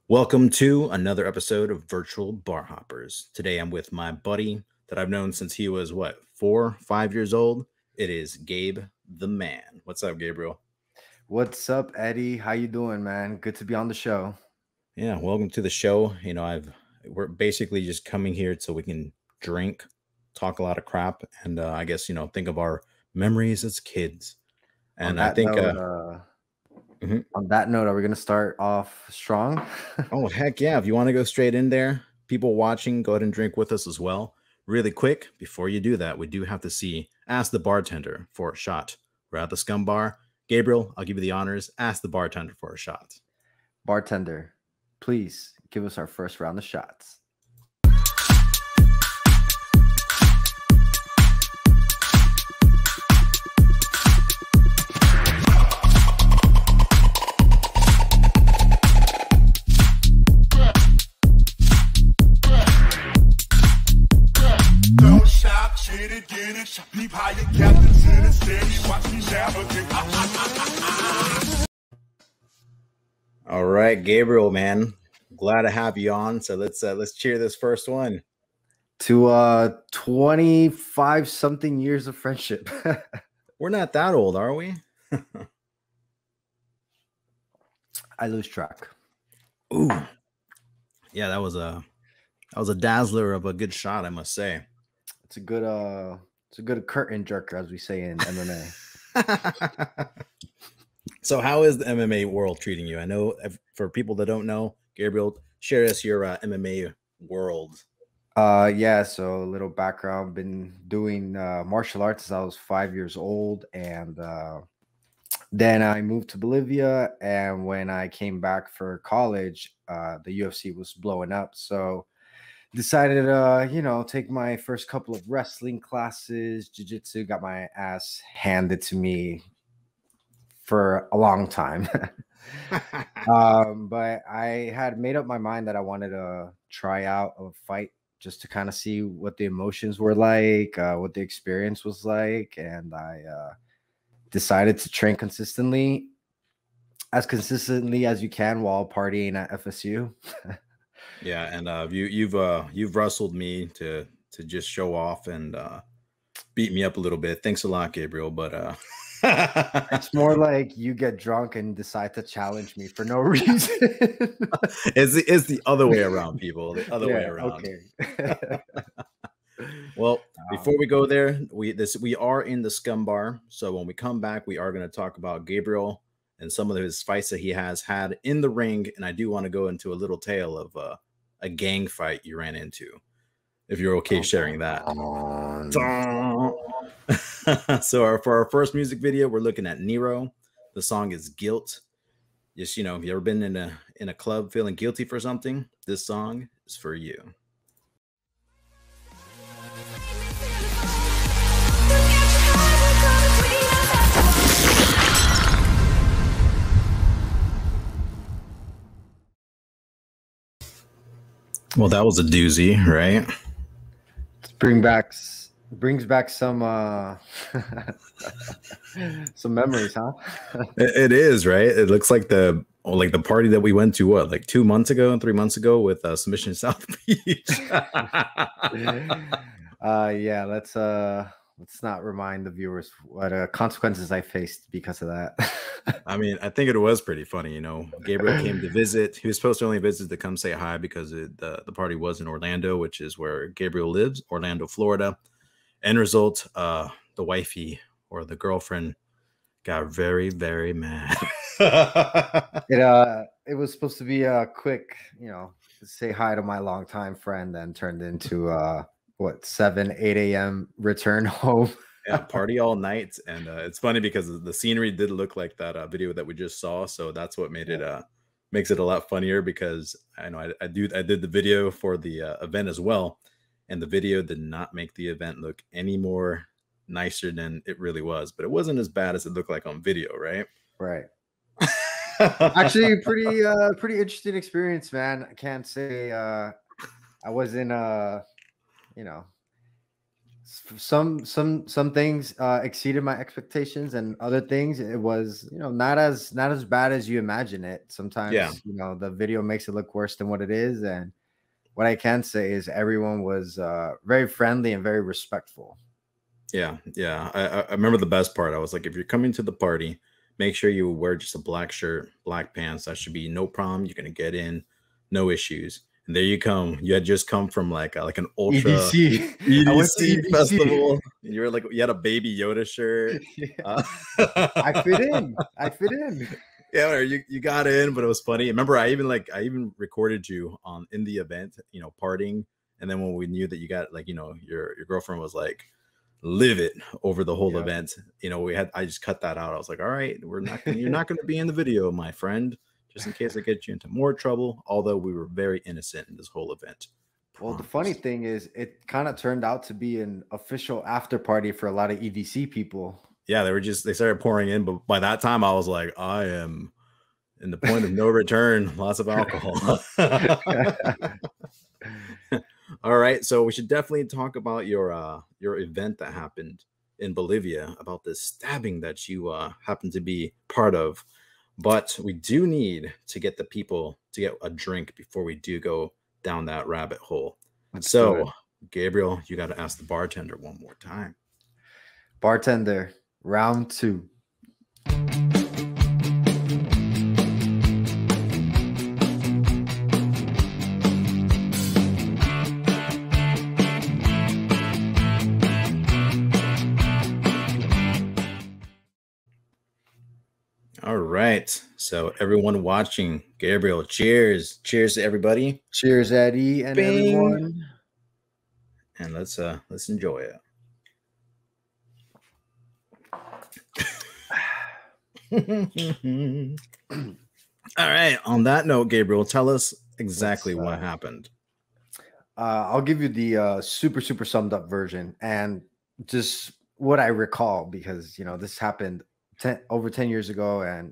Welcome to another episode of Virtual Bar Hoppers. Today I'm with my buddy that I've known since he was, 4, 5 years old? It is Gabe the man. What's up, Gabriel? What's up, Eddie? How you doing, man? Good to be on the show. Yeah, welcome to the show. We're basically just coming here so we can drink, talk a lot of crap, and I guess, think of our memories as kids. And I think, On that note, are we gonna start off strong? oh, heck yeah. If you want to go straight in there, people watching, go ahead and drink with us as well. Really quick, before you do that, we do have to ask the bartender for a shot. We're at the Scum Bar. Gabriel, I'll give you the honors. Ask the bartender for a shot. Bartender, please give us our first round of shots. All right, Gabriel, man, glad to have you on. So let's cheer this first one to 25 something years of friendship. We're not that old, are we? I lose track. Ooh, yeah, that was a dazzler of a good shot, I must say. It's a good curtain jerker, as we say in MMA. So how is the MMA world treating you? I know for people that don't know, Gabriel, share us your MMA world. Yeah, so a little background. Been doing martial arts since I was 5 years old, and then I moved to Bolivia, and when I came back for college, the UFC was blowing up, so decided to take my first couple of wrestling classes, jiu-jitsu. Got my ass handed to me for a long time. But I had made up my mind that I wanted to try out a fight just to kind of see what the emotions were like, what the experience was like. And I decided to train consistently as you can while partying at FSU. Yeah, and you've wrestled me to just show off and beat me up a little bit. Thanks a lot, Gabriel. But it's more like you get drunk and decide to challenge me for no reason. It's the other way around, people. The other way around. Okay. Well, before we go there, we are in the Scum Bar. So when we come back, we are going to talk about Gabriel and some of his fights that he has had in the ring. And I do want to go into a little tale of a gang fight you ran into, if you're okay sharing that. So for our first music video, we're looking at Nero. The song is Guilt. Just, if you ever been in a club feeling guilty for something, this song is for you. Well, that was a doozy, right? Brings back some some memories, huh? It is, right? It looks like the party that we went to 2 months ago, 3 months ago with Submission South Beach. Yeah, let's not remind the viewers what consequences I faced because of that. I mean, I think it was pretty funny. Gabriel came to visit. He was supposed to only visit to come say hi because the party was in Orlando, which is where Gabriel lives, Orlando, Florida. End result, the wifey or the girlfriend got very, very mad. It was supposed to be a quick, say hi to my longtime friend, then turned into 7, 8 a.m. return home. Yeah, party all night. And it's funny because the scenery did look like that video that we just saw. So that's what made it makes it a lot funnier, because I know I did the video for the event as well. And the video did not make the event look any more nicer than it really was. But it wasn't as bad as it looked like on video, right? Right. Actually, pretty interesting experience, man. I can't say I wasn't Some things exceeded my expectations, and other things it was, not as bad as you imagine it. Yeah. Sometimes, the video makes it look worse than what it is. And what I can say is everyone was very friendly and very respectful. Yeah, yeah. I remember the best part. I was like, if you're coming to the party, make sure you wear just a black shirt, black pants. That should be no problem. You're gonna get in, no issues. And there you come. You had just come from like an ultra EDC. I went to EDC EDC. festival. You were like, you had a Baby Yoda shirt. Yeah. Uh, I fit in. I fit in. yeah, you got in, but it was funny. Remember, I even recorded you on in the event, partying. And then when we knew that you got like, your girlfriend was like live it over the whole Yeah. event. I just cut that out. I was like, all right, you're not going to be in the video, my friend, just in case I get you into more trouble. Although we were very innocent in this whole event. Well, the funny Promise. thing is, it kind of turned out to be an official after party for a lot of EDC people. Yeah, they started pouring in, but by that time I was like, I am in the point of no return, lots of alcohol. All right, so we should definitely talk about your event that happened in Bolivia, about this stabbing that you happened to be part of. But we do need to get the people to get a drink before we do go down that rabbit hole. Let's do it. So, Gabriel, you got to ask the bartender one more time. Bartender, round 2. All right. So, everyone watching, Gabriel, cheers. Cheers to everybody. Cheers, Eddie, and Bing. everyone. And let's enjoy it. All right. On that note, Gabriel, tell us exactly what happened. I'll give you the super summed up version and just what I recall, because this happened over 10 years ago, and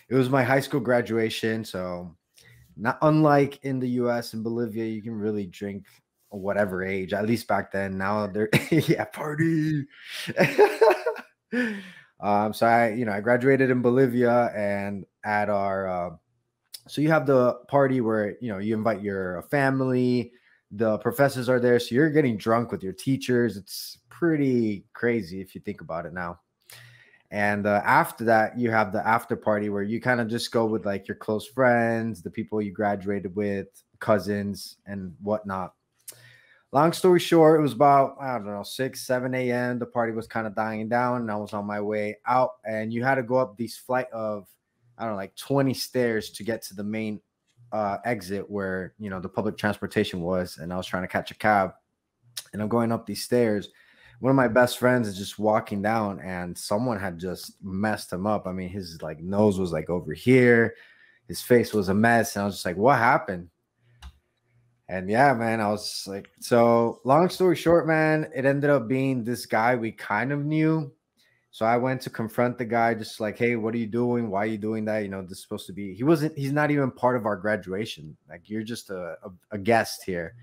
it was my high school graduation. So not unlike in the US and Bolivia, you can really drink whatever age, at least back then. Now they're yeah, party. So I graduated in Bolivia, and at our so you have the party where you invite your family, the professors are there, so you're getting drunk with your teachers. It's pretty crazy if you think about it now. And after that, you have the after party where you kind of just go with like your close friends, the people you graduated with, cousins, and whatnot. Long story short, it was about, I don't know, 6, 7 a.m. The party was kind of dying down, and I was on my way out. And you had to go up these flight of, I don't know, like 20 stairs to get to the main exit where, the public transportation was. And I was trying to catch a cab. And I'm going up these stairs. One of my best friends is just walking down, and someone had just messed him up. I mean, his like nose was like over here. His face was a mess. And I was just like, what happened? And yeah, man, I was like, so long story short, man, it ended up being this guy we kind of knew. So I went to confront the guy, just like, hey, what are you doing? Why are you doing that? This is supposed to be, he's not even part of our graduation. Like, you're just a guest here.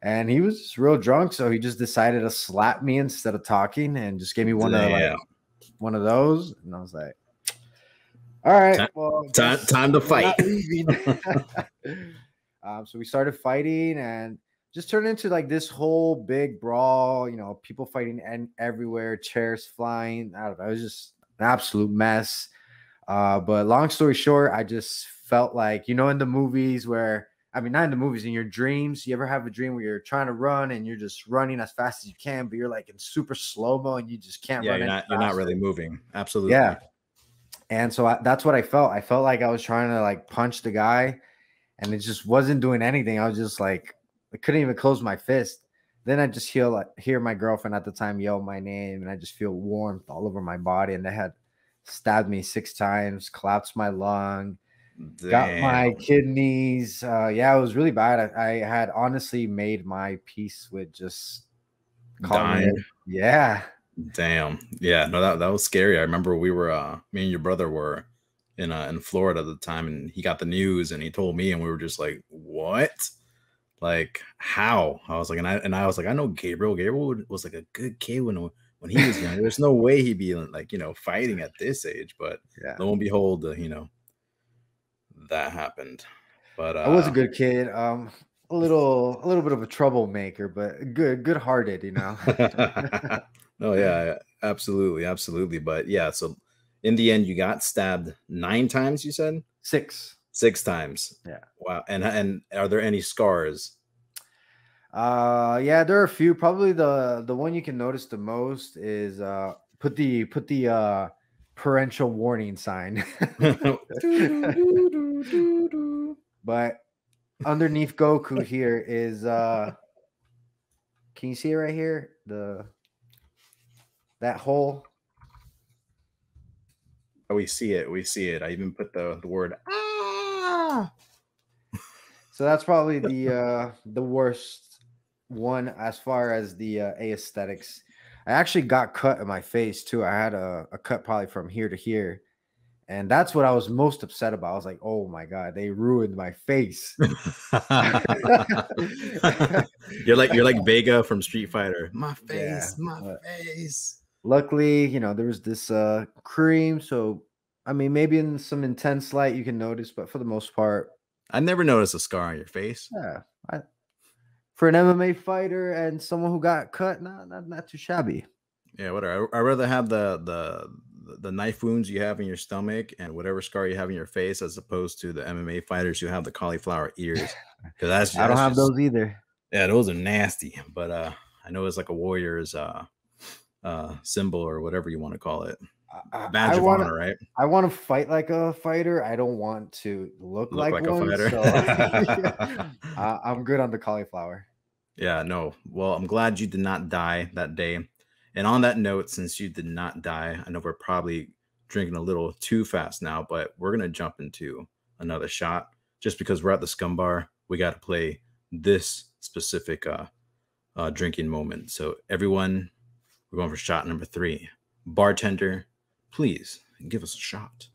And he was just real drunk. So he just decided to slap me instead of talking, and just gave me one of those. And I was like, all right, well, time to fight. So we started fighting, and just turned into like this whole big brawl, people fighting and everywhere, chairs flying. I don't know. It was just an absolute mess. But long story short, I just felt like, in the movies where, I mean, not in the movies, in your dreams, you ever have a dream where you're trying to run and you're just running as fast as you can, but you're like in super slow-mo and you just can't run. You're not really moving. Absolutely. Yeah. And so that's what I felt. I felt like I was trying to like punch the guy, and it just wasn't doing anything. I was just like, I couldn't even close my fist. Then I just hear my girlfriend at the time yell my name, and I just feel warmth all over my body. And they had stabbed me 6 times, collapsed my lung, got my kidneys. Yeah, it was really bad. I had honestly made my peace with just dying. Yeah. Damn. Yeah. No, that was scary. I remember we were me and your brother were in Florida at the time, and he got the news and he told me, and we were just like, what? Like how? I was like, and I was like, I know Gabriel. Gabriel was like a good kid when he was young. There's no way he'd be like, fighting at this age. But Yeah. lo and behold, that happened. But I was a good kid. A little bit of a troublemaker, but good hearted, oh yeah, absolutely, absolutely. But yeah, so in the end, you got stabbed 9 times. You said 6. 6 times. Yeah. Wow. And are there any scars? Yeah, there are a few. Probably the one you can notice the most is put the parental warning sign. But underneath Goku here is can you see it right here? That hole. Oh, we see it. We see it. I even put the word ah. So that's probably the worst one as far as the aesthetics. I actually got cut in my face too. I had a cut probably from here to here. And that's what I was most upset about. I was like, oh my God, they ruined my face. You're like Vega from Street Fighter. My face, Yeah, my face. Luckily, there was this cream. So I mean, maybe in some intense light you can notice, but for the most part, I never noticed a scar on your face. yeah. For an MMA fighter and someone who got cut, not too shabby. Yeah, whatever. I'd rather have the knife wounds you have in your stomach and whatever scar you have in your face, as opposed to the MMA fighters who have the cauliflower ears. Because I don't have those either. Yeah, those are nasty. But I know it's like a warrior's symbol or whatever you want to call it. Badge of honor, right? I want to fight like a fighter. I don't want to look like one, a fighter. So I'm good on the cauliflower. Yeah, no. Well, I'm glad you did not die that day. And on that note, since you did not die, I know we're probably drinking a little too fast now, but we're going to jump into another shot. Just because we're at the Scum Bar, we got to play this specific drinking moment. So everyone, we're going for shot number 3. Bartender, please give us a shot.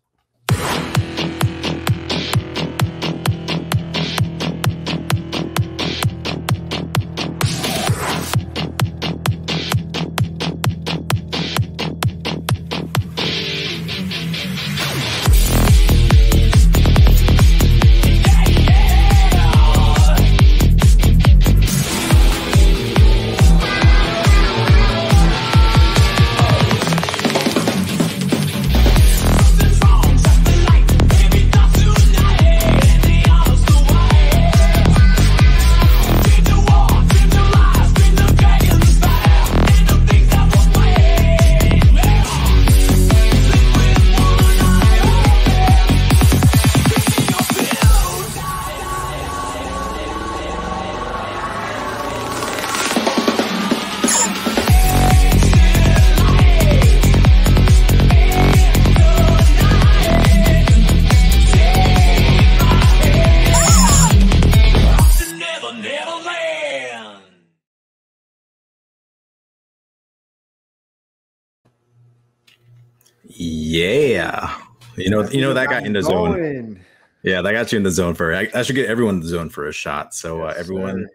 Yeah, you know that got in the zone. Yeah, that got you in the zone for. I should get everyone in the zone for a shot. So yes, everyone, sir.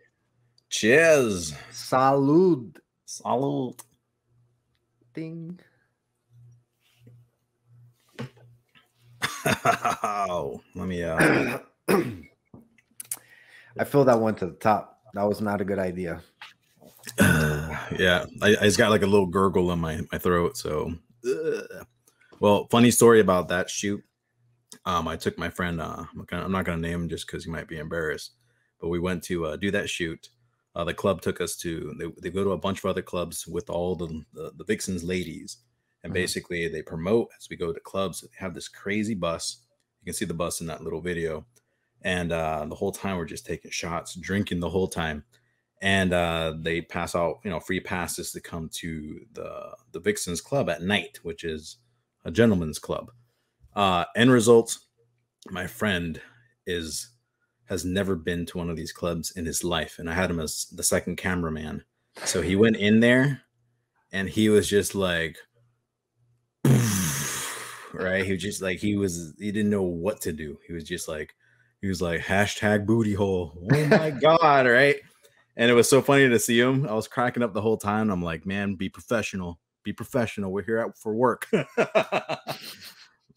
Cheers, salud, salud. Ding. Oh, let me. I filled that one to the top. That was not a good idea. Yeah, I just got like a little gurgle in my throat. So, well, funny story about that shoot. I took my friend. I'm not gonna name him just because he might be embarrassed. But we went to do that shoot. The club took us to. They go to a bunch of other clubs with all the Vixens ladies, and basically they promote as we go to clubs. They have this crazy bus. You can see the bus in that little video, and the whole time we're just taking shots, drinking the whole time. And they pass out, free passes to come to the Vixens Club at night, which is a gentleman's club. End result, my friend has never been to one of these clubs in his life, and I had him as the second cameraman. So he went in there, and he was just like, right? He was just like he didn't know what to do. He was just like He was like, hashtag booty hole. Oh my God, right? And it was so funny to see him. I was cracking up the whole time. I'm like, man, be professional. Be professional. We're here out for work.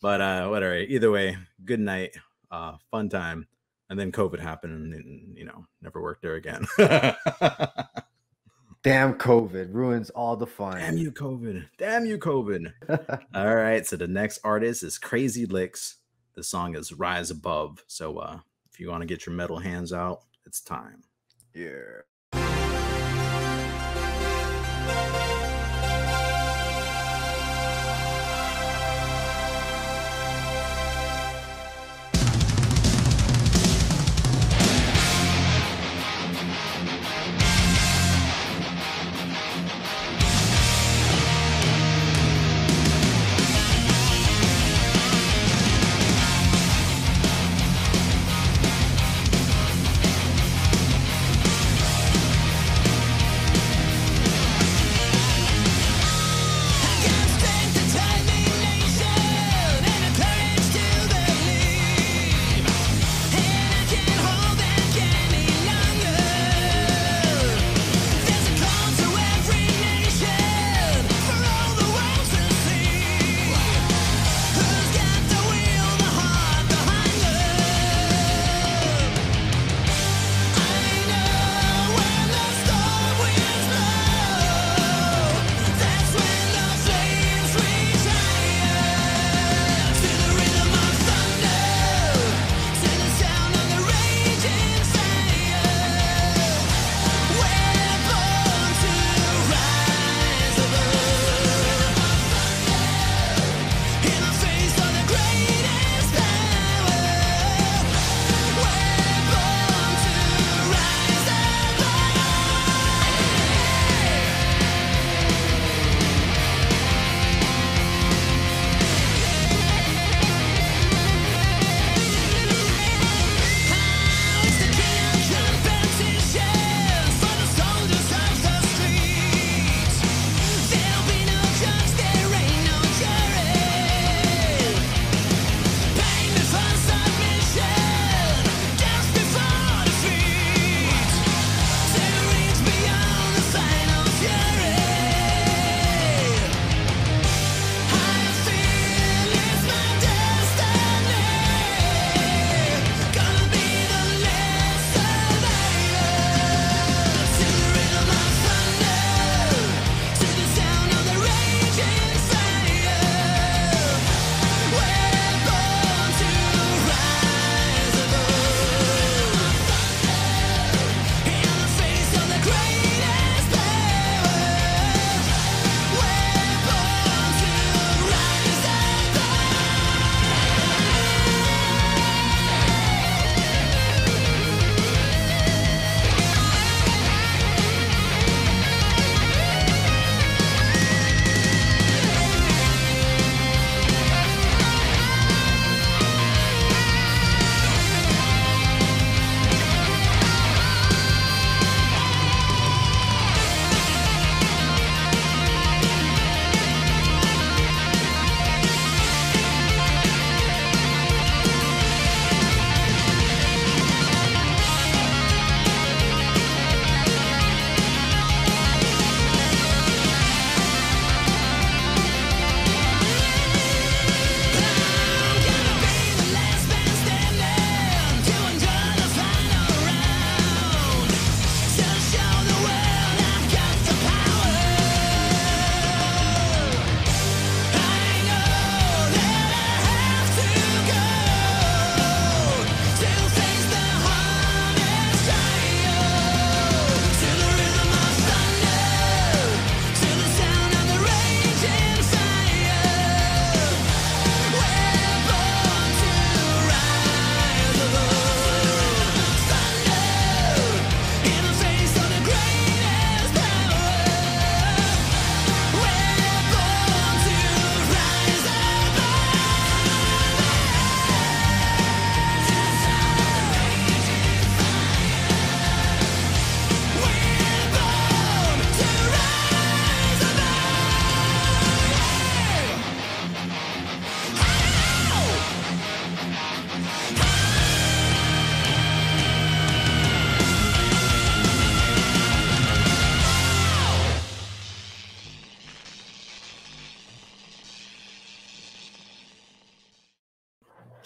But whatever. Either way, good night. Fun time. And then COVID happened and never worked there again. Damn COVID ruins all the fun. Damn you, COVID. Damn you, COVID. All right. So the next artist is Crazy Lixx. The song is Rise Above. So if you want to get your metal hands out, it's time. Yeah.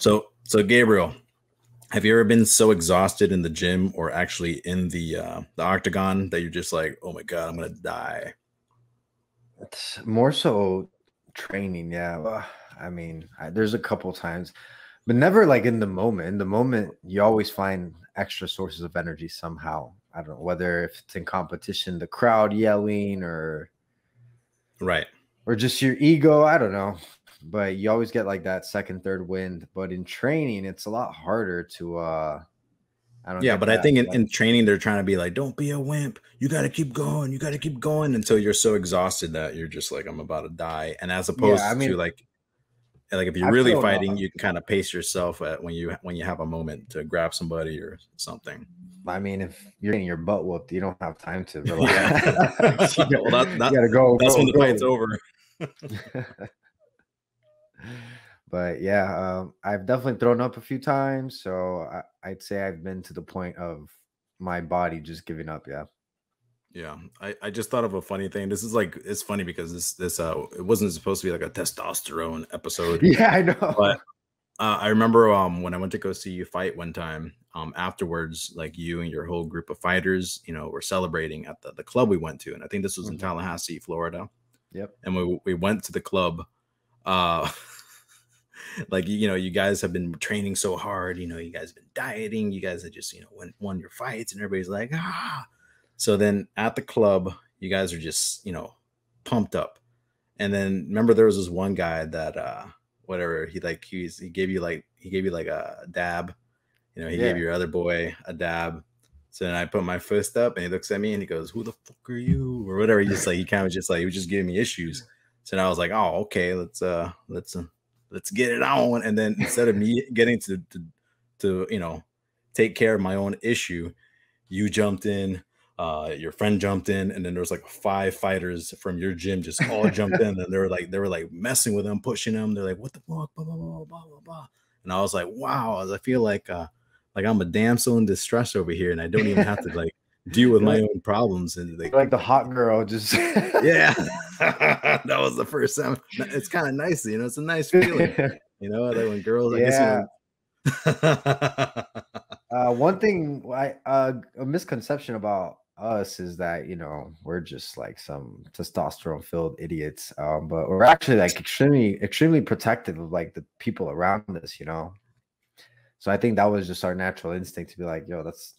So Gabriel, have you ever been so exhausted in the gym or actually in the octagon that you're just like, oh my god, I'm gonna die? It's more so training. Yeah. I mean, there's a couple times, but never like in the moment. In the moment, you always find extra sources of energy somehow. I don't know whether if it's in competition, the crowd yelling, Right. or just your ego. I don't know, but you always get like that second, third wind. But in training, it's a lot harder to. I don't Yeah, get but I that. think Like, in training they're trying to be like, don't be a wimp. You got to keep going. You got to keep going until you're so exhausted that you're just like, I'm about to die. And as yeah, I opposed to mean, like if you're I've really thrown. fighting, you can kind of pace yourself at when you have a moment to grab somebody or something. I mean, if you're getting your butt whooped, you don't have time to Yeah. relax. you, Well, you gotta go, that's when go, the fight's go. over. But yeah, I've definitely thrown up a few times. So I'd say I've been to the point of my body just giving up. Yeah. Yeah, I just thought of a funny thing. This is like it's funny because this it wasn't supposed to be like a testosterone episode, Yeah, I but know. I remember when I went to go see you fight one time. Afterwards, like you and your whole group of fighters, were celebrating at the club we went to, and I think this was in Mhm. Tallahassee, Florida. Yep. And we went to the club. Uh, like you guys have been training so hard. You guys have been dieting. You guys have just won your fights, and everybody's like ah. So then at the club, you guys are just pumped up. And then remember there was this one guy that whatever he gave you like a dab. He gave Yeah. your other boy a dab. So then I put my fist up and he looks at me and he goes, "Who the fuck are you?" Or whatever. He kind of just like he was just giving me issues. So then I was like, "Oh, okay, let's get it on." And then instead of me getting to take care of my own issue, you jumped in, your friend jumped in, and then there was like 5 fighters from your gym just all jumped in, and they were like messing with him, pushing him. They're like, "What the fuck?" Blah blah blah blah blah blah. And I was like, "Wow!" I feel like I'm a damsel in distress over here, and I don't even have to like deal with You're my like, own problems. And like, you're like the hot girl, just. yeah, that was the first time. It's kind of nice, it's a nice feeling, like when girls, I guess, Yeah. One thing, a misconception about us is that we're just like some testosterone filled idiots, but we're actually like extremely protective of like the people around us. So I think that was just our natural instinct to be like, yo, that's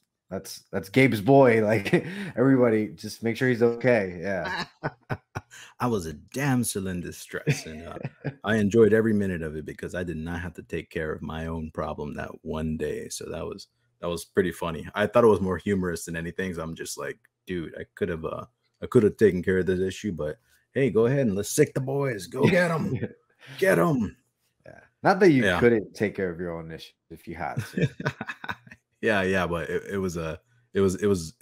Gabe's boy. Like everybody, just make sure he's okay. Yeah. I was a damsel in distress, and I enjoyed every minute of it because I did not have to take care of my own problem that one day. So that was pretty funny. I thought it was more humorous than anything. So I'm just like, dude, I could have taken care of this issue, but hey, go ahead and let's sick the boys. Go get them. Yeah. Not that you Yeah, couldn't take care of your own issue if you had to. yeah. But it was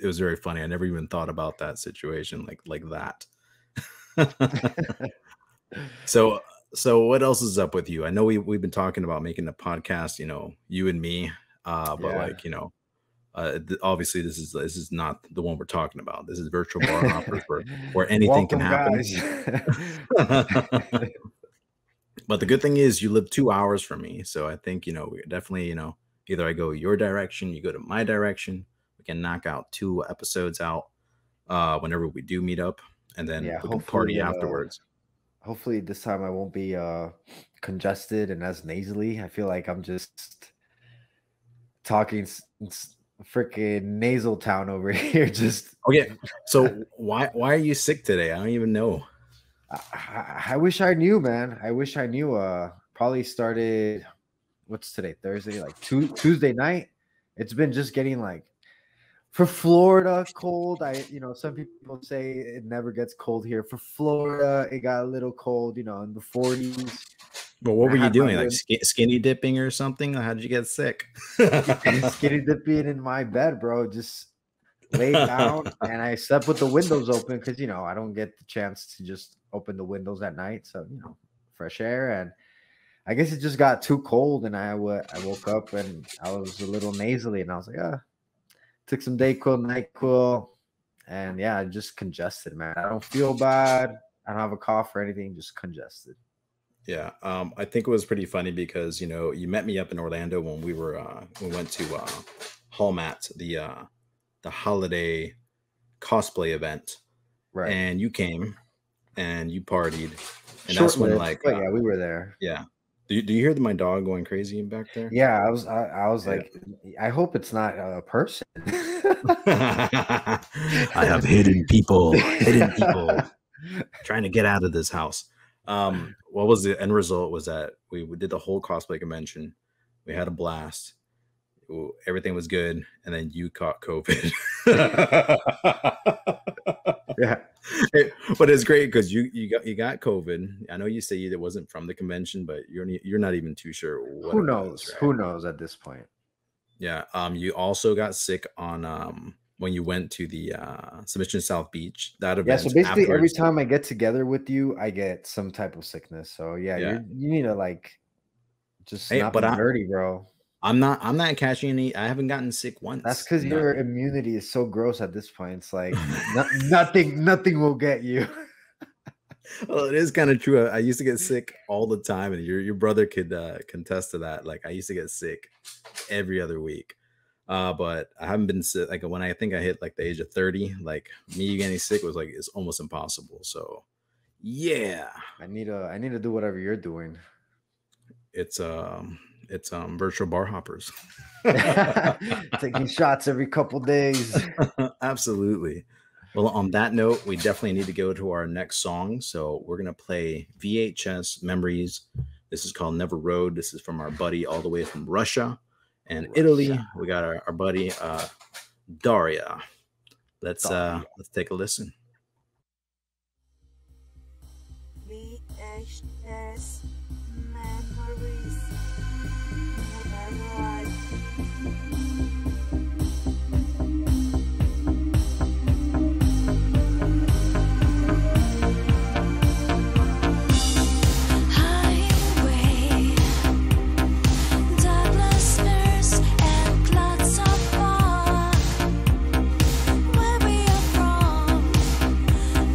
very funny. I never even thought about that situation like that. So so what else is up with you? I know we've been talking about making the podcast, you and me, but Yeah. like, obviously this is not the one we're talking about. This is virtual bar hoppers where anything can Welcome, happen. guys. But the good thing is you live 2 hours from me. So I think, we definitely, either I go your direction, you go to my direction. We can knock out 2 episodes out whenever we do meet up, and then Yeah, we can party afterwards. hopefully this time I won't be congested and as nasally. I feel like I'm just talking freaking nasal town over here. Just Okay. So why are you sick today? I don't even know. I wish I knew, man. I wish I knew. Probably started. What's today? Thursday, like Tuesday night. It's been just getting like for Florida cold. Some people say it never gets cold here. For Florida, it got a little cold. In the 40s. But what I were you had my doing? Like skinny dipping or something? How did you get sick? skinny dipping in my bed, bro. Just laid down and I slept with the windows open because I don't get the chance to just open the windows at night. So fresh air, and I guess it just got too cold, and I woke up and I was a little nasally, and I was like, took some Dayquil, NyQuil, and yeah, I just congested, man. I don't feel bad. I don't have a cough or anything, just congested. Yeah, I think it was pretty funny because you met me up in Orlando when we went to Hallmat, the holiday cosplay event, Right. and you came and you partied, and Short that's when lived, like but yeah, we were there. yeah. Do you hear my dog going crazy back there? Yeah, I was Yeah. like, I hope it's not a person. I have hidden people trying to get out of this house. What was the end result was that we did the whole cosplay convention. We had a blast. Everything was good, and then you caught COVID. Yeah. But it's great because you got COVID. I know you say it wasn't from the convention, but you're not even too sure what Who it was, knows? right? Who knows at this point? Yeah. You also got sick on when you went to the Submission South Beach, that Yeah, so event basically every afterwards. time I get together with you, I get some type of sickness. So yeah, Yeah. you need to like just Hey, not but be dirty, bro. I'm not catching any. I haven't gotten sick That's once. because your immunity is so gross at this point. It's like nothing will get you. Well, it is kind of true. I used to get sick all the time, and your brother could contest to that. Like I used to get sick every other week. But I haven't been sick. Like when I think I hit like the age of 30, like me getting sick was like it's almost impossible. So yeah, I need to do whatever you're doing. it's virtual bar hoppers. Taking shots every couple days. Absolutely. Well, on that note, we definitely need to go to our next song. So we're gonna play VHS Memories. This is called Never Road. This is from our buddy all the way from Russia and Italy. We got our buddy Daria. Let's take a listen. VHS Memories. Never Road. Highway, Douglas Nurse, and lots of fog. Where we are from,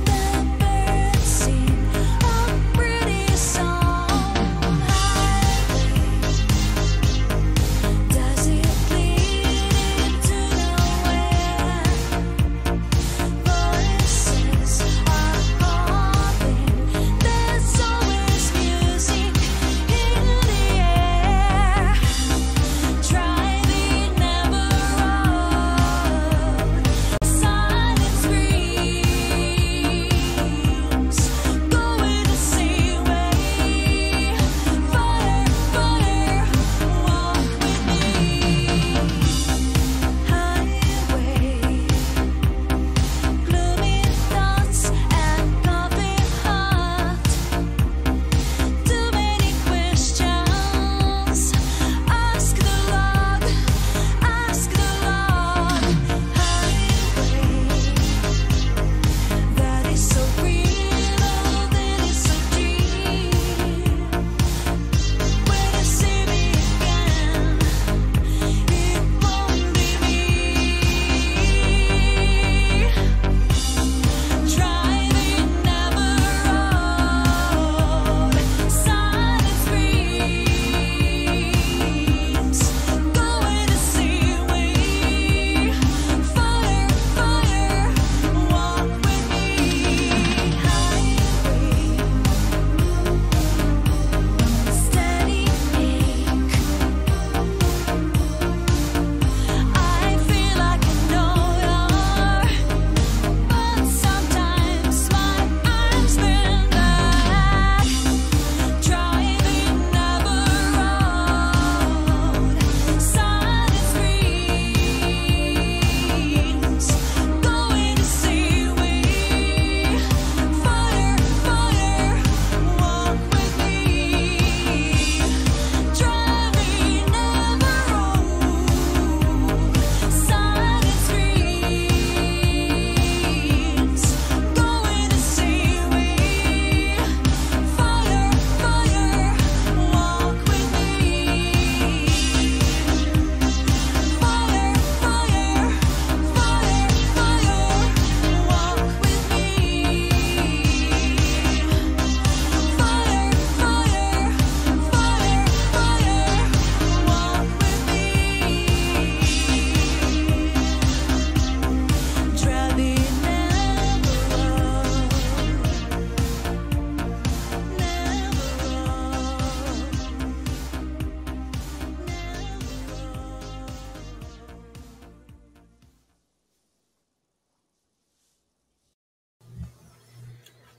the birds sing a pretty song. Highway, does it please?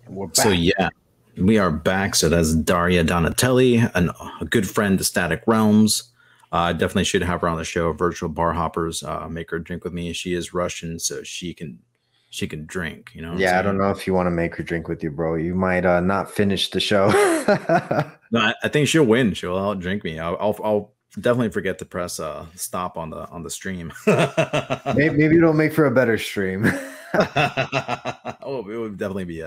We're So back. yeah, we are back. So that's Daria Donatelli, a good friend to Static Realms. I definitely should have her on the show. Virtual bar hoppers, make her drink with me. She is Russian, so she can drink. You know what I'm Yeah, I don't saying? know if you want to make her drink with you, bro. You might not finish the show. No, I think she'll win. She'll out drink me. I'll definitely forget to press stop on the stream. Maybe it'll make for a better stream. Oh, it would definitely be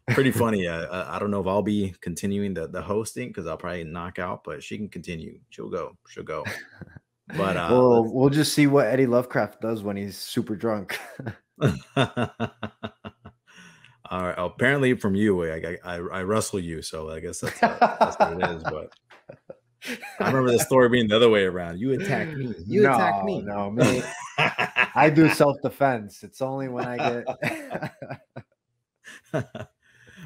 pretty funny. I don't know if I'll be continuing the hosting because I'll probably knock out, but she can continue. She'll go. She'll go. But Well, we'll just see what Eddie Lovecraft does when he's super drunk. all right. Apparently, from you, I wrestle you, so I guess that's what it is. But I remember the story being the other way around. You attack me. You attack me. No, me. I do self-defense. It's only when I get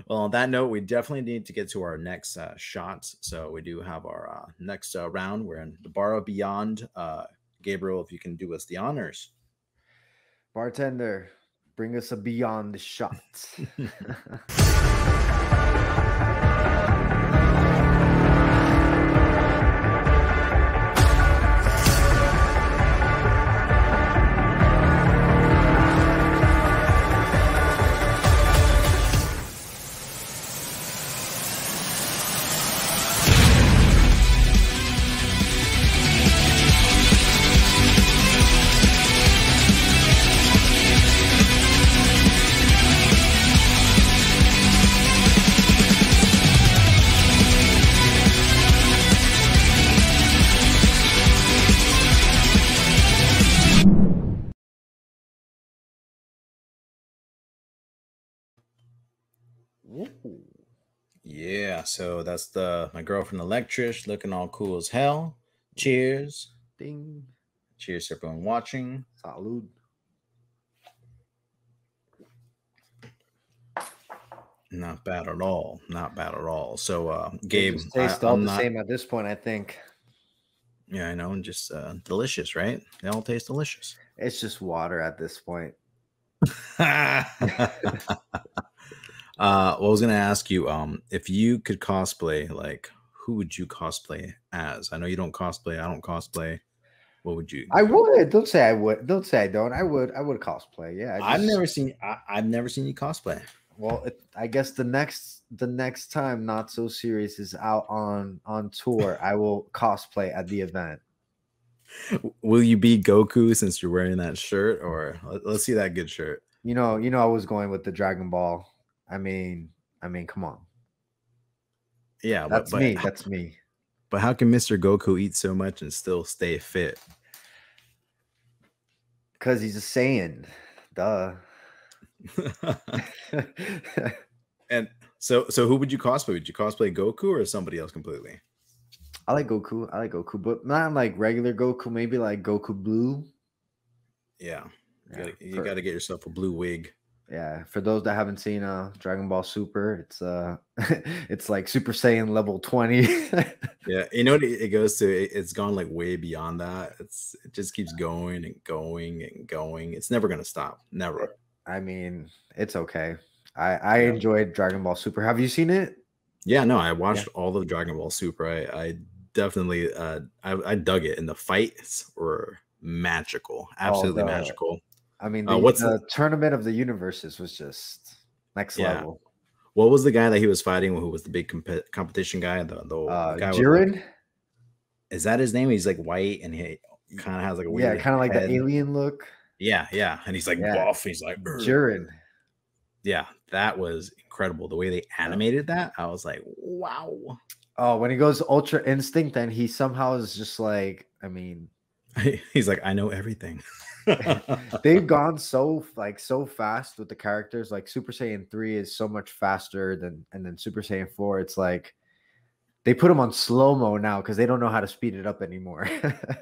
Well, on that note, we definitely need to get to our next shots. So we do have our next round. We're in the Bar of Beyond. Gabriel, if you can do us the honors. bartender, bring us a beyond the shot. Yeah, so that's my girlfriend Electrish looking all cool as hell. Cheers. Ding. Cheers to everyone watching. Salud. Not bad at all. Not bad at all. So They Gabe, just taste all I'm the not, same at this point, I think. yeah, I know, and just delicious, right? They all taste delicious. It's just water at this point. Well, I was gonna ask you, if you could cosplay, like, who would you cosplay as? I know you don't cosplay. I don't cosplay. What would you? I would. Don't say I would. Don't say I don't. I would cosplay. Yeah. I've never seen. I've never seen you cosplay. Well, I guess the next time Not So Serious is out on tour, I will cosplay at the event. Will you be Goku since you're wearing that shirt, or let's see that good shirt? You know, I was going with the Dragon Ball. I mean, come on. Yeah, That's but me. That's me. But how can Mr. Goku eat so much and still stay fit? Because he's a Saiyan. Duh. And so who would you cosplay? Would you cosplay Goku or somebody else completely? I like Goku, but not like regular Goku. Maybe like Goku Blue. Yeah, Yeah, you got to get yourself a blue wig. Yeah, for those that haven't seen Dragon Ball Super, it's it's like Super Saiyan level 20. Yeah, you know what it goes to? It's gone like way beyond that. It just keeps going and going and going. It's never gonna stop. Never. I mean, it's okay. I Yeah. enjoyed Dragon Ball Super. Have you seen it? Yeah, no, I watched all of Dragon Ball Super. I definitely I dug it, and the fights were magical, absolutely the- magical. I mean, what's the Tournament of the Universes was just next Yeah. level. What was the guy that he was fighting? Who was the big competition guy? The guy with, Jiren? is that his name? He's like white and he kind of has like a Yeah, weird kind of like the head. alien look. Yeah, and he's like Yeah. buff. He's like Jiren. Yeah, that was incredible. The way they animated that, I was like, wow. Oh, when he goes Ultra Instinct, and he somehow is just like, I mean, He's like, I know everything. they've gone so fast with the characters. Like Super Saiyan 3 is so much faster than Super Saiyan 4. It's like they put them on slow-mo now because they don't know how to speed it up anymore.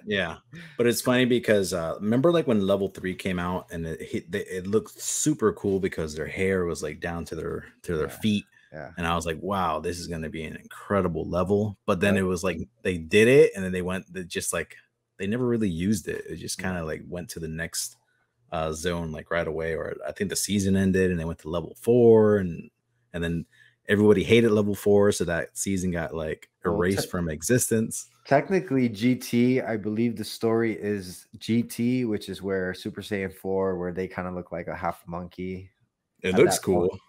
Yeah, but it's funny because remember like when level 3 came out and it looked super cool because their hair was like down to their feet. Yeah. And I was like, wow, this is going to be an incredible level. But then it was like they did it and then they never really used it. It just kind of like went to the next zone like right away. Or I think the season ended and they went to level 4 and and then everybody hated level 4, so that season got like Well, erased from existence. technically, GT, I believe the story is GT, which is where Super Saiyan 4, where they kind of look like a half monkey. It At looks that point. cool.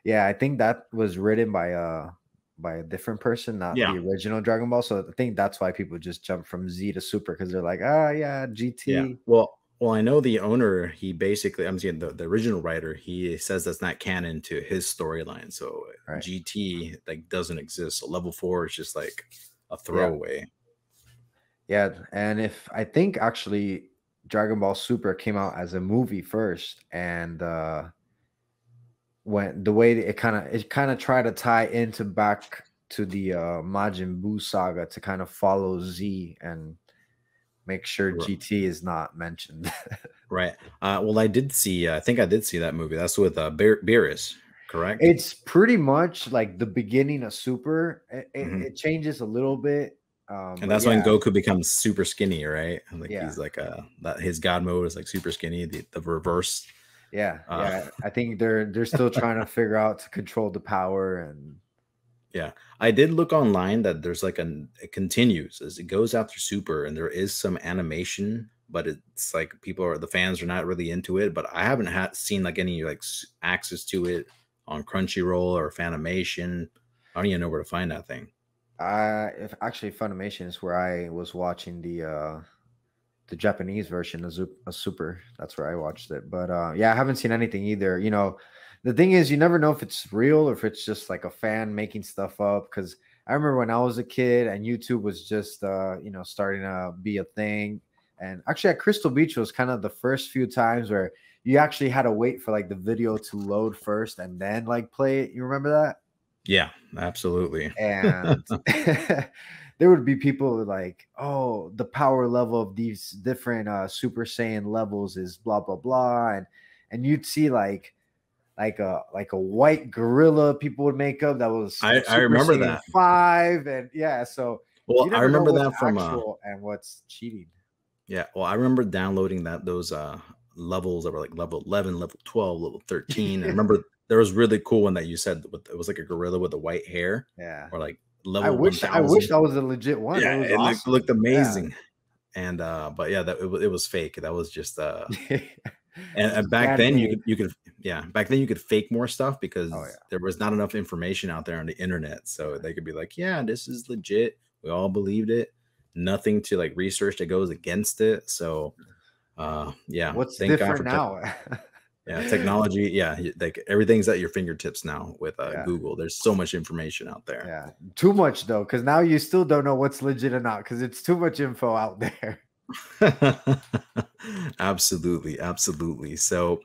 Yeah, I think that was written by a different person, not Yeah. the original Dragon Ball. So I think that's why people just jump from Z to Super, because they're like, ah, yeah, GT. Yeah. Well, I know the owner. He basically, I'm saying the original writer. He says that's not canon to his storyline. So Right. GT like doesn't exist. So level 4 is just like a throwaway. Yeah, and if I think actually Dragon Ball Super came out as a movie first, and when the way it kind of tried to tie into back to the Majin Buu saga to kind of follow Z and make sure Right. GT is not mentioned. Right. Well, I did see. I think I did see that movie. That's with Beerus, correct? It's pretty much like the beginning of Super. Mhm. It changes a little bit. And but that's yeah, when Goku becomes super skinny, right? Like Yeah. he's like that his god mode is like super skinny, the reverse. yeah, Uh, yeah. I think they're still trying to figure out to control the power and Yeah. I did look online that there's like it continues as it goes after Super, and there is some animation, but it's like the fans are not really into it. But I haven't seen like any like access to it on Crunchyroll or Fanimation. I don't even know where to find that thing. if actually Funimation is where I was watching the Japanese version of Super. That's where I watched it. But yeah, I haven't seen anything either. You know, the thing is, you never know if it's real or if it's just like a fan making stuff up. Because I remember when I was a kid and YouTube was just starting to be a thing. And actually, at Crystal Beach was kind of the first few times where you actually had to wait for like the video to load first and then like play it. You remember that? Yeah, absolutely. And there would be people like, oh, the power level of these different Super Saiyan levels is blah blah blah, and you'd see like a white gorilla people would make up that was I Super remember Saiyan that. 5, and yeah, so Well, you I never know remember what's that from actual and what's cheating. yeah. Well, I remember downloading those levels that were like level 11, level 12, level 13. I remember there was really cool one that you said it was like a gorilla with the white hair, Yeah, or like I level wish 1000. that was a legit one. Yeah, It was it awesome. looked Yeah. amazing. And but yeah, that it was fake. That was just and back then you could back then you could fake more stuff because Oh, yeah. there was not enough information out there on the internet. So they could be like, yeah, this is legit. We all believed it. Nothing to like research that goes against it. So yeah. What's thank God different for now? yeah, technology. Yeah, like everything's at your fingertips now with Yeah. Google. There's so much information out there. Yeah, too much though, because now you still don't know what's legit or not, because it's too much info out there. Absolutely, absolutely. So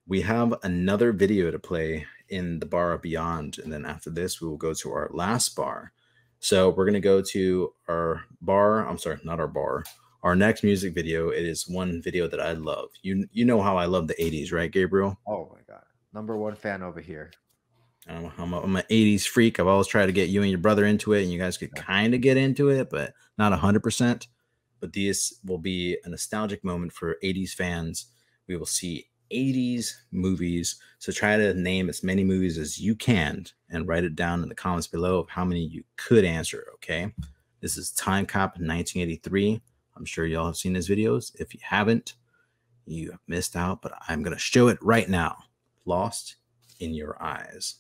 we have another video to play in the bar of beyond, and then after this we will go to our last bar. So we're going to go to our bar. I'm sorry, not our bar. Our next music video. It is one video that I love. You know how I love the 80s, right, Gabriel? Oh my god, #1 fan over here. I'm an 80s freak. I've always tried to get you and your brother into it, and you guys could kind of get into it, but not 100%. But this will be a nostalgic moment for 80s fans. We will see 80s movies. So try to name as many movies as you can and write it down in the comments below of how many you could answer, okay? This is Time Cop 1983. I'm sure y'all have seen these videos. If you haven't, you have missed out, but I'm going to show it right now. Lost in Your Eyes.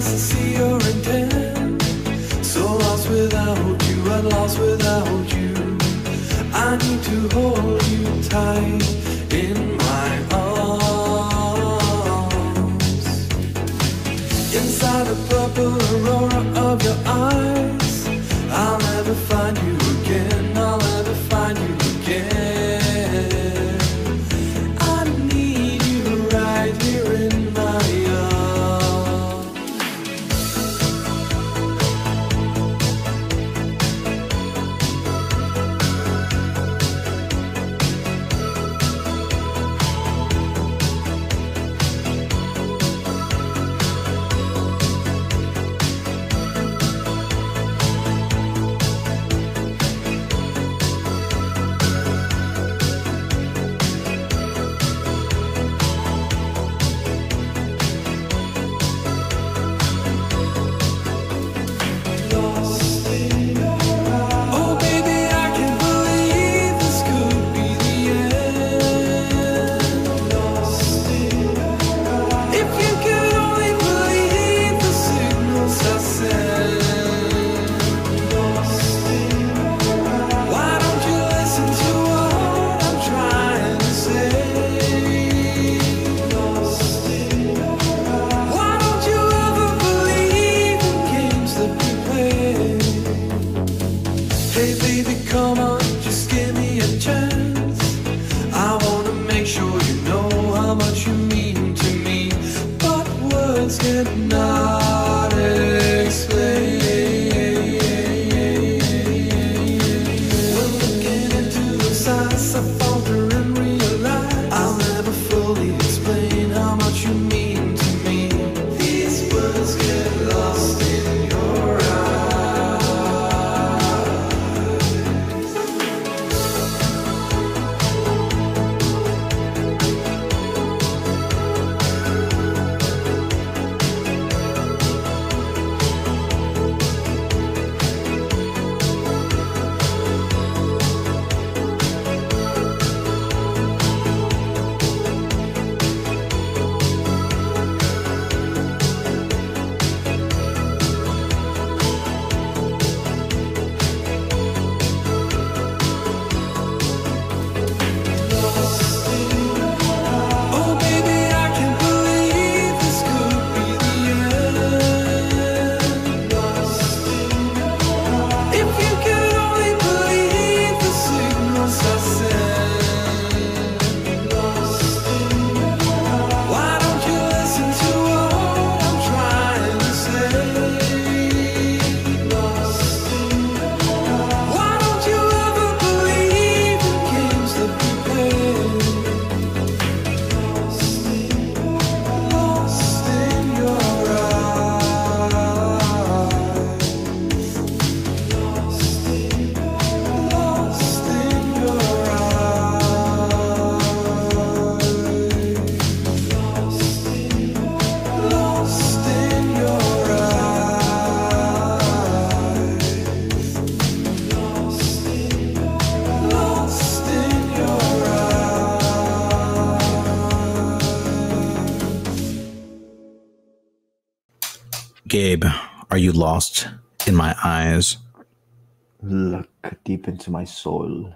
just to see your intent. So lost without you, I'm lost without you. I need to hold you tight in my arms. Inside the purple aurora of your eyes, I'll never find you again, I'll never find you again. I need you right here in my arms. Oh baby, I can't believe this could be the end. If you could only believe the signals I send. Why don't you listen to what I'm trying to say? Why don't you ever believe in games that we play? Hey baby, come on, just give me a chance. I wanna make sure you know how much you mean to me, but words cannot explain. When looking into those eyes, I falter and realize I'll never fully explain how much you mean to me. These words get lost in your eyes. Oh baby, I can't believe this could be the end. If you could only believe the signals I send. Why don't you listen to what I'm trying to say? Why don't you ever believe in games that we play? Lost in your eyes. Lost in your eyes. Lost in your eyes. Lost in your eyes. Gabe, are you lost in my eyes? Look deep into my soul.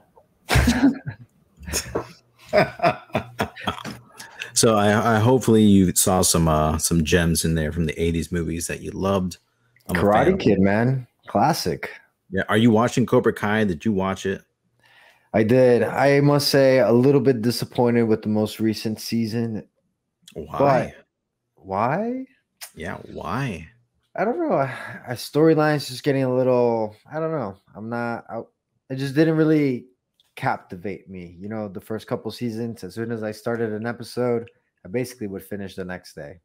So I hopefully you saw some gems in there from the 80s movies that you loved. I'm a fan Karate of- Kid, man. Classic. Yeah. Are you watching Cobra Kai? Did you watch it? I did. I must say, a little bit disappointed with the most recent season. Why? Why? Yeah, why? I don't know. Storyline's just getting a little. I don't know. It just didn't really captivate me. You know, the first couple seasons. As soon as I started an episode, I basically would finish the next day,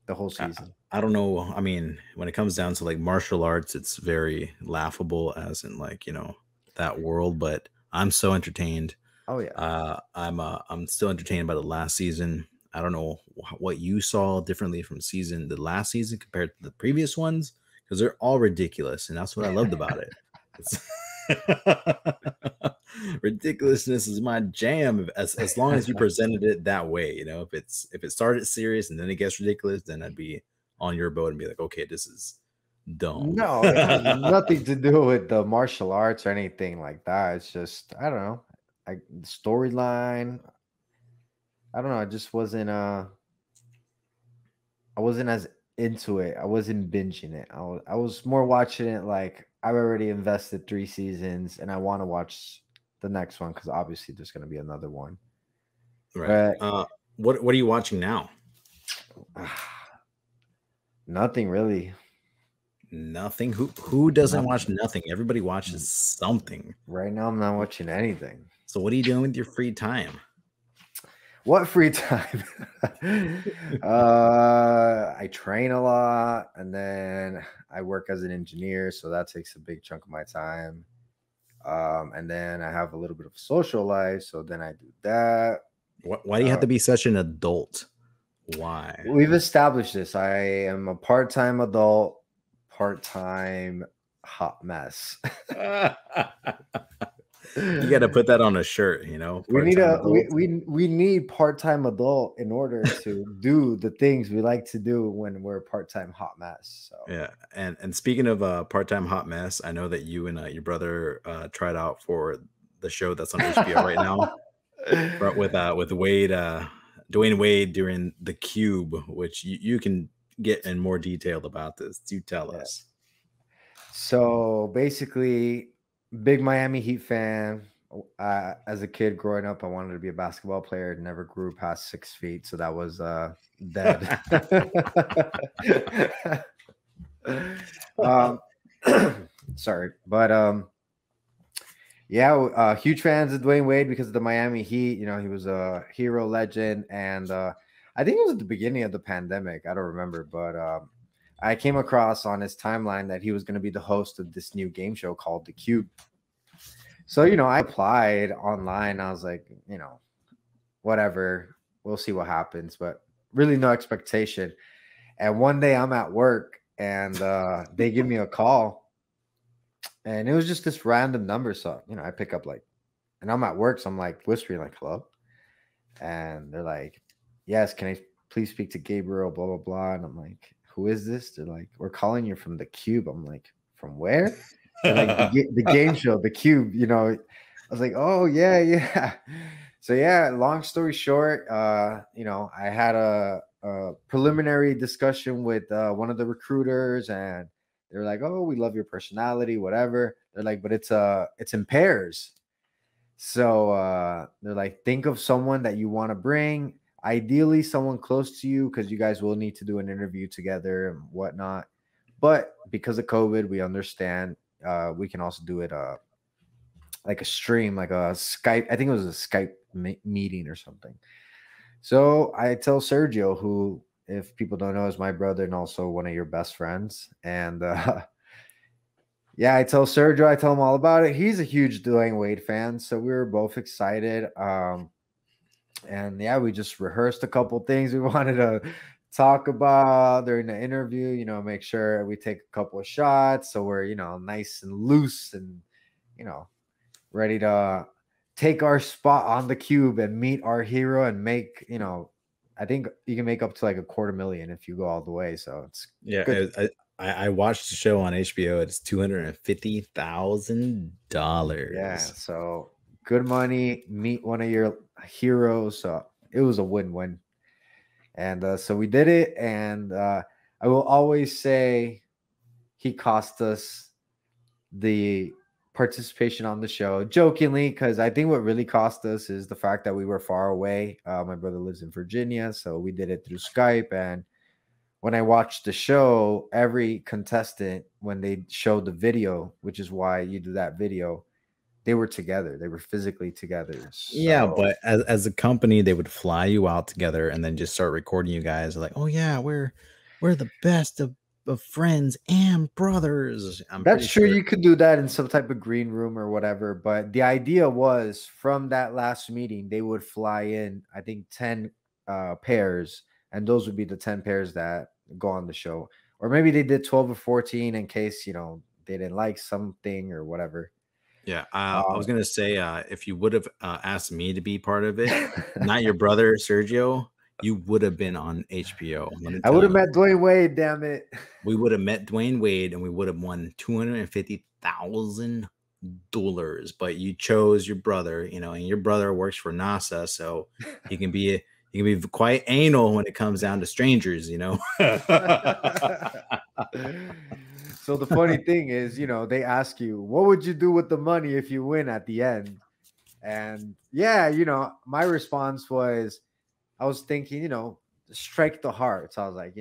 the whole season. I don't know. I mean, when it comes down to like martial arts, it's very laughable, as in like, you know, that world. But I'm so entertained. Oh yeah. I'm still entertained by the last season. I don't know what you saw differently from the last season compared to the previous ones, because they're all ridiculous, and that's what I loved about it. Ridiculousness is my jam. As long as you presented it that way, you know, if it started serious and then it gets ridiculous, then on your boat and be like, okay, this is dumb. No, it has nothing to do with the martial arts or anything like that. It's just I don't know, like the storyline. I don't know. I just wasn't. I wasn't as into it. I wasn't binging it. I was more watching it like I've already invested 3 seasons and I want to watch the next one because obviously there's going to be another one. Right. But What are you watching now? nothing really. Nothing. Who doesn't Nothing. watch nothing? Everybody watches something. Right now, I'm not watching anything. So what are you doing with your free time? What free time? I train a lot and then I work as an engineer, so that takes a big chunk of my time. And then I have a little bit of a social life, so then I do that. Why do you have to be such an adult? Why? We've established this. I am a part-time adult, part-time hot mess. You got to put that on a shirt, you know. We need part-time adult. we need part-time adult in order to do the things we like to do when we're part-time hot mess. So Yeah, and speaking of part-time hot mess, I know that you and your brother tried out for the show that's on HBO right now with Wade, Dwayne Wade during The Cube, which you can get in more detail about this. Do tell us. So basically, big Miami Heat fan. As a kid growing up, I wanted to be a basketball player. Never grew past 6 feet, so that was dead. Sorry, but yeah, huge fans of Dwayne Wade because of the Miami Heat. You know, he was a hero legend, and I think it was at the beginning of the pandemic. I don't remember, but I came across on his timeline that he was going to be the host of this new game show called The Cube. So, you know, I applied online. I was like, you know, whatever, we'll see what happens, but really no expectation. And one day I'm at work and they give me a call and it was just this random number. So, you know, I pick up and I'm at work. So I'm like whispering like, hello. And they're like, yes, can I please speak to Gabriel, blah, blah, blah. And I'm like, who is this? They're like, we're calling you from The Cube. I'm like, from where? Like the game show, The Cube, you know. I was like, oh yeah. So yeah, long story short, you know, I had a preliminary discussion with one of the recruiters, and they're like, oh, we love your personality, whatever. They're like, but it's in pairs. So they're like, think of someone that you want to bring, ideally someone close to you, because you guys will need to do an interview together and whatnot. But because of COVID, we understand. We can also do it like a stream, like a Skype. I think it was a Skype meeting or something. So I tell Sergio, who, if people don't know, is my brother and also one of your best friends. And yeah, I tell Sergio, I tell him all about it. He's a huge Dwayne Wade fan, so we were both excited. And yeah, we just rehearsed a couple things we wanted to talk about during the interview, you know, make sure we take a couple of shots so we're, you know, nice and loose and, you know, ready to take our spot on The Cube and meet our hero and make, you know, I think you can make up to like $250,000 if you go all the way. So it's good. I watched the show on HBO. It's $250,000. Yeah, so good money, meet one of your heroes. So it was a win-win. And so we did it. And I will always say he cost us the participation on the show, jokingly, because I think what really cost us is the fact that we were far away. My brother lives in Virginia, so we did it through Skype. And when I watched the show, every contestant, when they showed the video, which is why you do that video, they were together. They were physically together. So. Yeah, but as a company, they would fly you out together and then just start recording you guys. Like, oh yeah, we're the best of friends and brothers. That's true. You could do that in some type of green room or whatever. But the idea was from that last meeting, they would fly in, I think, 10 pairs. And those would be the 10 pairs that go on the show. Or maybe they did 12 or 14 in case, you know, they didn't like something or whatever. Yeah, I was gonna say if you would have asked me to be part of it, not your brother Sergio, you would have been on HBO. Let me I tell would have you. met Dwayne Wade. Damn it. We would have met Dwayne Wade and we would have won $250,000. But you chose your brother, and your brother works for NASA, so he can be quite anal when it comes down to strangers. So the funny thing is, they ask you, what would you do with the money if you win at the end? And yeah, my response was, I was thinking, strike the heart. So I was like,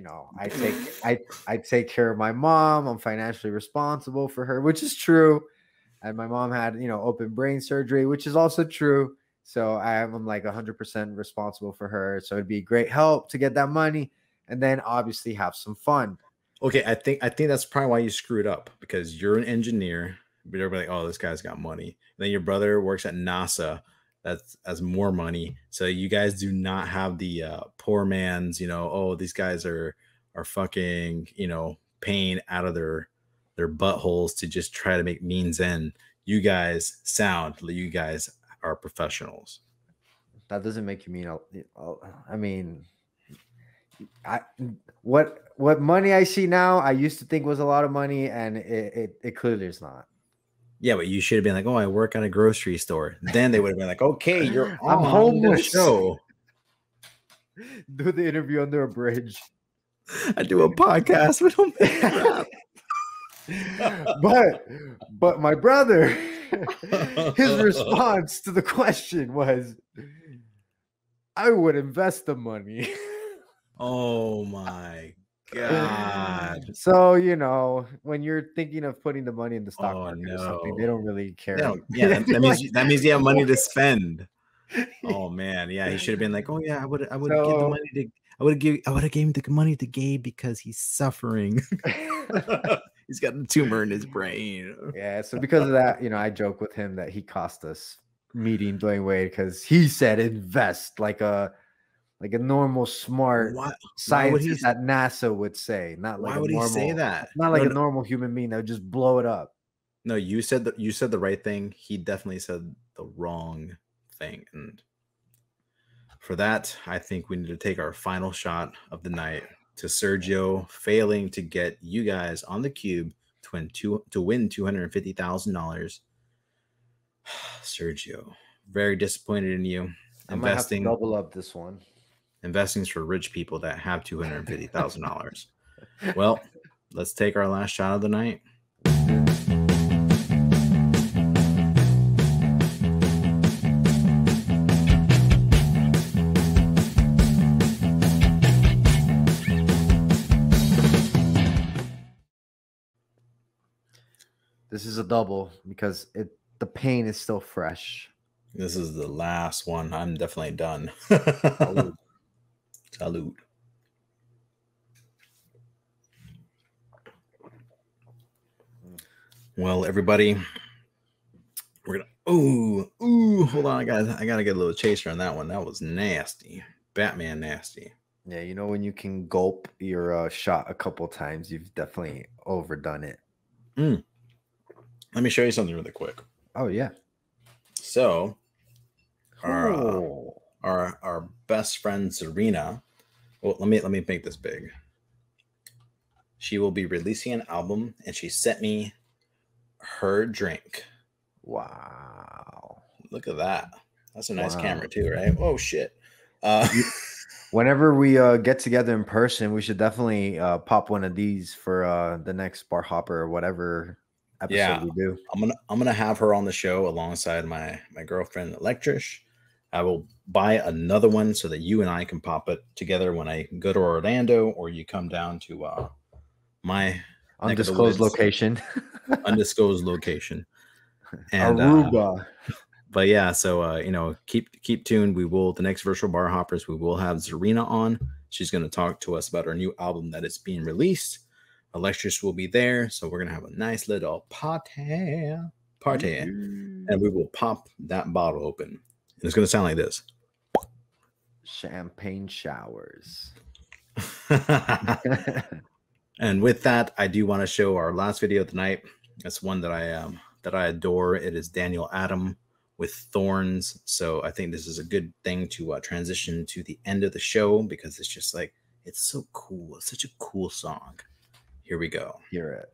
I take care of my mom. I'm financially responsible for her, which is true. And my mom had, open brain surgery, which is also true. So I'm like 100% responsible for her. So it'd be great help to get that money and then obviously have some fun. Okay, I think that's probably why you screwed up, because you're an engineer, but everybody like, oh, this guy's got money. And then your brother works at NASA, that's has more money. So you guys do not have the poor man's, oh, these guys are fucking, paying out of their buttholes to just try to make means end. You guys are professionals. That doesn't make you mean. I mean, what money I see now, I used to think was a lot of money, and it clearly is not. Yeah, but you should have been like, oh, I work at a grocery store. Then they would have been like, okay, you're I'm on the homeless. show. Do the interview under a bridge. I do a podcast. We don't make rap. but my brother, his response to the question was, I would invest the money. Oh my God. So, when you're thinking of putting the money in the stock Oh, market or something, no. they don't really care. Yeah, that means you have money to spend. Oh man, yeah, he should have been like, oh yeah, I would give the money to I would have given the money to Gabe because he's suffering. He's got a tumor in his brain. Yeah, so because of that, I joke with him that he cost us meeting Dwayne Wade because he said invest like a normal smart scientist at NASA would say, not like why would he say that? Not like a normal human being that would just blow it up. No, you said the right thing. He definitely said the wrong thing, and for that, I think we need to take our final shot of the night to Sergio failing to get you guys on the cube to win $250,000. Sergio, very disappointed in you. I might have to double up this one. Investing's for rich people that have $250,000. Well, let's take our last shot of the night. This is a double because the pain is still fresh. This is the last one. I'm definitely done. Salute. Well, everybody, we're gonna. Hold on, I gotta get a little chaser on that one. That was nasty, Batman nasty. Yeah, when you can gulp your shot a couple times, you've definitely overdone it. Let me show you something really quick. Oh yeah. So, our best friend Serena. Well, let me make this big. She will be releasing an album, and she sent me her drink. Wow! Look at that. That's a nice camera too, right? Oh shit! Whenever we get together in person, we should definitely pop one of these for the next Bar Hopper or whatever episode we do. I'm gonna have her on the show alongside my girlfriend Lixx. I will buy another one so that you and I can pop it together when I go to Orlando, or you come down to my undisclosed location. Undisclosed location. And Aruba. But yeah, so keep tuned. We will, the next virtual bar hoppers, we will have Serena on. She's going to talk to us about her new album that is being released. Lixx will be there, so we're gonna have a nice little party, and we will pop that bottle open. And it's gonna sound like this: champagne showers. And with that, I do want to show our last video of the night. It's one that I adore. It is Daniel Adam with Thorns. So I think this is a good thing to transition to the end of the show, because it's just like, it's so cool. It's such a cool song. Here we go. Hear it.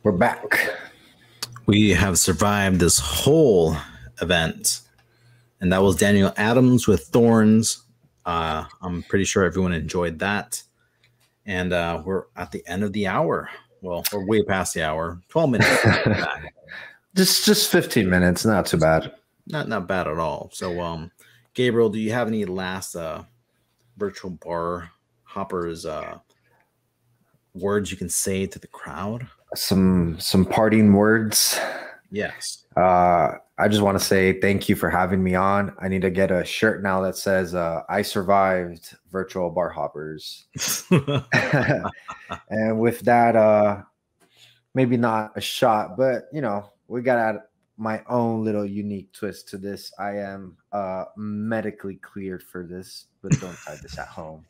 We're back. We have survived this whole event, and that was Daniel Adams with Thorns. I'm pretty sure everyone enjoyed that. And we're at the end of the hour. Well, we're way past the hour. 12 minutes. Just 15 minutes, not too bad. Not bad at all. So, Gabriel, do you have any last virtual bar hoppers words you can say to the crowd? Some parting words. Yes. I just want to say thank you for having me on. I need to get a shirt now that says I survived virtual bar hoppers. And with that, maybe not a shot, but you know, we got to add my own little unique twist to this. I am medically cleared for this, but don't try this at home.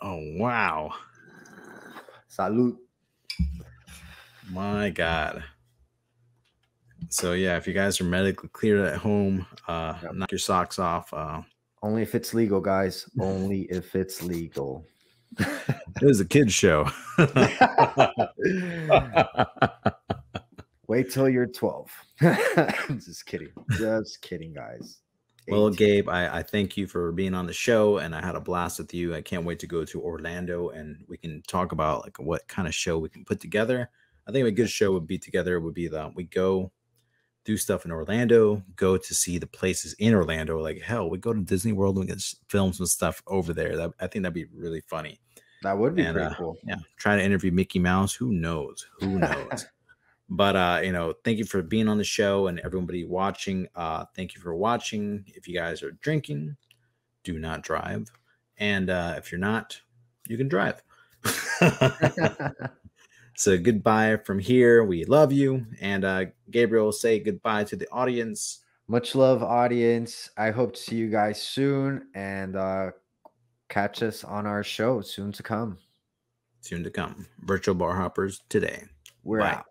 Oh, wow. Salute. My God. So yeah, if you guys are medically cleared at home, knock your socks off. Only if it's legal, guys. Only if it's legal. It was a kid's show. Wait till you're 12. Just kidding. Just kidding, guys. Well, 18. Gabe, I thank you for being on the show, and I had a blast with you. I can't wait to go to Orlando, and we can talk about like what kind of show we can put together. I think a good show would be that we go do stuff in Orlando, go to see the places in Orlando. Like hell, we go to Disney World and get film some stuff over there. I think that'd be really funny. That would be pretty cool. Yeah, try to interview Mickey Mouse. Who knows? Who knows? But you know, thank you for being on the show, and everybody watching. Thank you for watching. If you guys are drinking, do not drive, and if you're not, you can drive. So goodbye from here. We love you, and Gabriel, say goodbye to the audience. Much love, audience. I hope to see you guys soon, and catch us on our show soon to come. Soon to come. Virtual Bar Hoppers today. We're Bye. out.